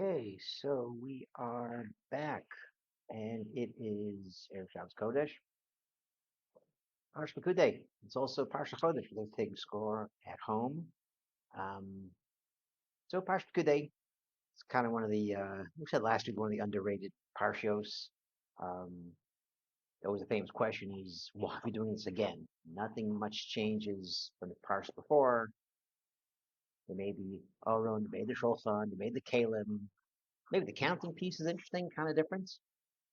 Okay, so we are back, and it is Erev Shabbos Kodesh, Parsha Pekudei. It's also Parsha Chodesh for those taking score at home. Um, so Parsha Pekudei, it's kind of one of the we said last week, one of the underrated parshios. Um, there was a famous question: is why are we doing this again? Nothing much changes from the parsha before. They made the Aron, they made the Shulchan, they made the Kalim. Maybe the counting piece is interesting, kind of different.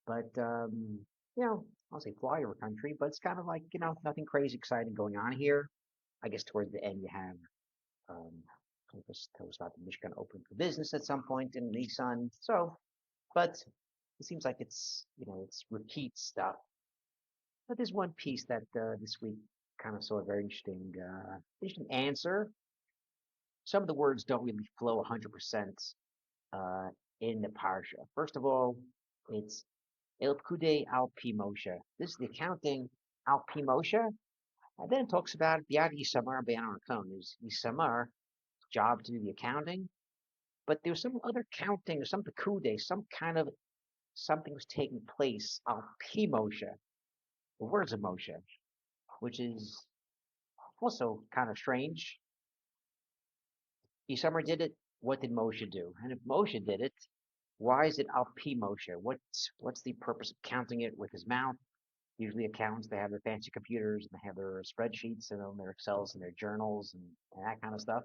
But I'll say flyover country, but it's kind of like nothing crazy exciting going on here. I guess towards the end you have um, tell us about the Michigan open for business at some point in Nissan. So, but it seems like it's repeat stuff. But there's one piece that this week kind of saw a very interesting answer. Some of the words don't really flow 100% uh, in the parsha. First of all, it's El Pekudei al Pi Moshe. This is the accounting al Pi Moshe. And then it talks about Biad Isamar Be'an Arakon. There's Isamar, job to do the accounting. But there's some other counting, or some Pekudei, some kind of something was taking place al Pi Moshe, the words of Moshe, which is also kind of strange. Isamar did it. What did Moshe do? And if Moshe did it, why is it al Pi Moshe? What's the purpose of counting it with his mouth? Usually accountants, they have their fancy computers and they have their spreadsheets and their Excels and their journals and that kind of stuff.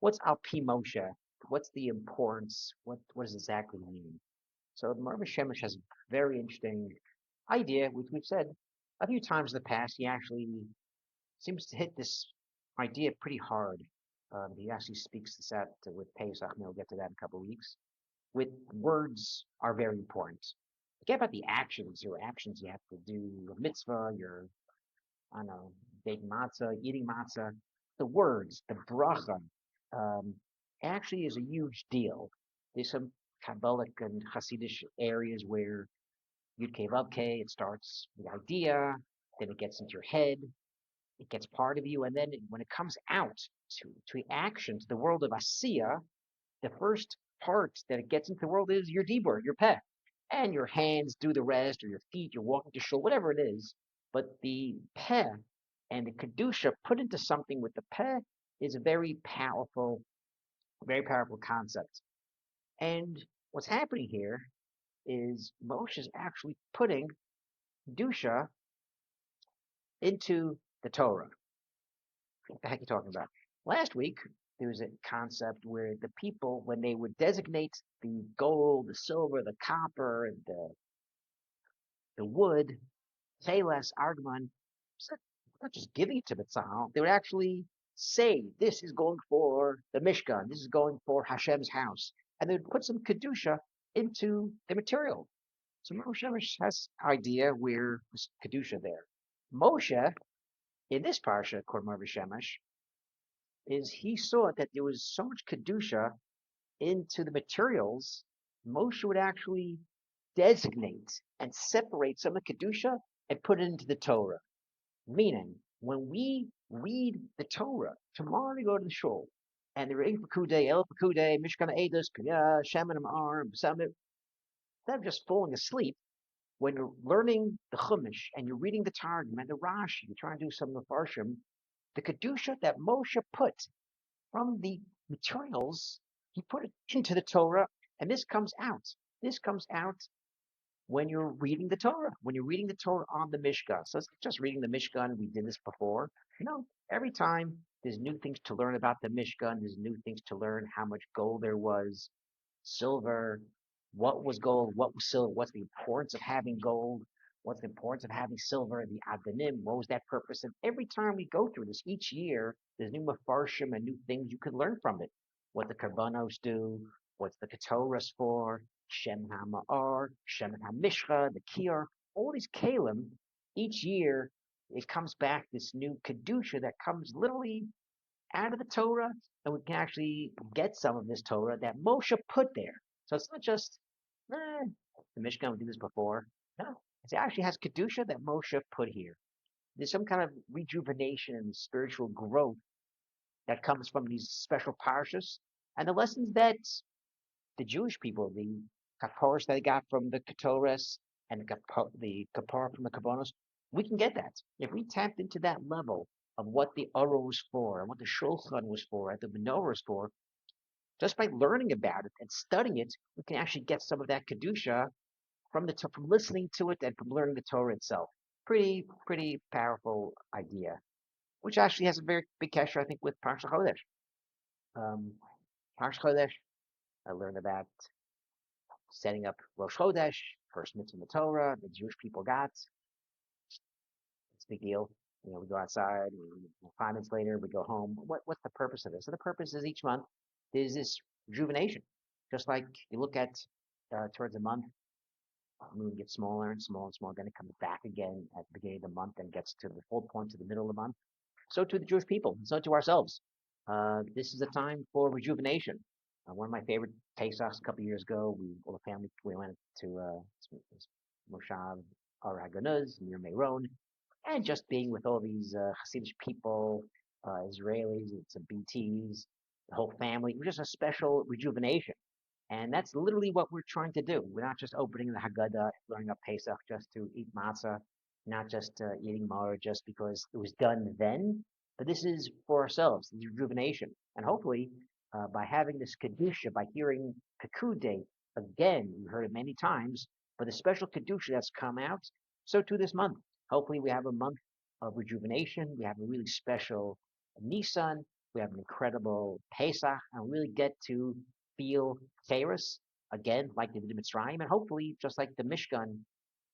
What's al pi Moshe? What's the importance? What does it exactly mean? So the Marva Shemesh has a very interesting idea, which we've said a few times in the past. He actually seems to hit this idea pretty hard. He actually speaks this out with Pesach, and we'll get to that in a couple of weeks. With words are very important. Forget about the actions. Your actions, you have to do a mitzvah, I don't know, baking matzah, eating matzah. The words, the bracha, um, actually is a huge deal. There's some Kabbalic and Hasidic areas where Yud Kei Vav Kei, it starts the idea, then it gets into your head, it gets part of you, and then when it comes out to action, to the world of Asiya, the first part that it gets into the world is your dibur, your peh, and your hands do the rest, or your feet, you're walking to shul, whatever it is. But the peh and the kedusha put into something with the peh is a very powerful concept. And what's happening here is Moshe is actually putting kedusha into the Torah. What the heck are you talking about? Last week, there was a concept where the people, when they would designate the gold, the silver, the copper, and the wood, Payless, Argman, not just giving it to Betzal, they would actually say, this is going for the Mishkan, this is going for Hashem's house. And they would put some Kedusha into the material. So Moshe has idea where there's Kedusha there. Moshe, in this parsha, according to Shemesh, is he saw that there was so much Kedusha into the materials, Moshe would actually designate and separate some of the Kedusha and put it into the Torah. Meaning, when we read the Torah, tomorrow we go to the shul, and the reading Pekudei, El Pekudei, Mishkan Eidos, Shemin Amar, instead of just falling asleep, when you're learning the Chumash and you're reading the Targum and the Rashi, you're trying to do some of the Farshim, the Kedusha that Moshe put from the materials, he put it into the Torah, and this comes out. This comes out when you're reading the Torah, when you're reading the Torah on the Mishkan. So it's not just reading the Mishkan, we did this before. No, every time there's new things to learn about the Mishkan, there's new things to learn how much gold there was, silver, what was gold, what was silver, what's the importance of having gold, what's the importance of having silver, the Adanim, what was that purpose? And every time we go through this, each year, there's new Mefarshim and new things you can learn from it. What the Karbanos do, what's the Ketoras for, Shem HaMa'ar, Shem HaMishcha, the Kiyar, all these Kalim, each year it comes back this new Kedusha that comes literally out of the Torah, and we can actually get some of this Torah that Moshe put there. So it's not just, the Mishkan, we did this before. No, it actually has Kedusha that Moshe put here. There's some kind of rejuvenation and spiritual growth that comes from these special parshas and the lessons that the Jewish people, the kaporos they got from the ketores and the kapara from the kabbonos, we can get that. If we tapped into that level of what the Oro was for and what the Shulchan was for and the Menorah was for, just by learning about it and studying it, we can actually get some of that kedusha from listening to it and from learning the Torah itself. Pretty powerful idea, which actually has a very big connection, I think, with Parsha Chodesh. Um, Parsha Chodesh, I learned about setting up Rosh Chodesh, first mitzvah in the Torah, the Jewish people got. It's a big deal. We go outside, 5 minutes later, we go home. What's the purpose of this? So the purpose is each month there's this rejuvenation. Just like you look at towards a month, the moon gets smaller and smaller and smaller, then it comes back again at the beginning of the month and gets to the full point to the middle of the month. So to the Jewish people, and so to ourselves. This is a time for rejuvenation. One of my favorite Pesachs a couple of years ago, all the family, we went to Moshav Ar Haganuz near Meron, and just being with all these Hasidic people, Israelis, and some BTs, the whole family, it was just a special rejuvenation. And that's literally what we're trying to do. We're not just opening the Haggadah, learning up Pesach just to eat matzah, not just eating mar just because it was done then, but this is for ourselves, the rejuvenation. And hopefully, by having this Kedusha, by hearing Pekudei again, we've heard it many times, but the special Kedusha that's come out, so too this month. Hopefully, we have a month of rejuvenation. We have a really special Nisan. We have an incredible Pesach, and we really get to feel Pharis again, like they did in Mitzrayim, and hopefully, just like the Mishkan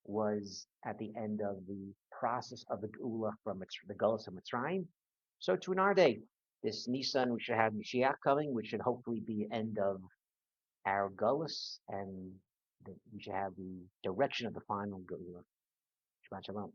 was at the end of the process of the Geula from the Gullus of Mitzrayim, so too in our day, this Nisan, we should have Mashiach coming, which should hopefully be the end of our Gullus, and we should have the direction of the final Geula. Shabbat Shalom.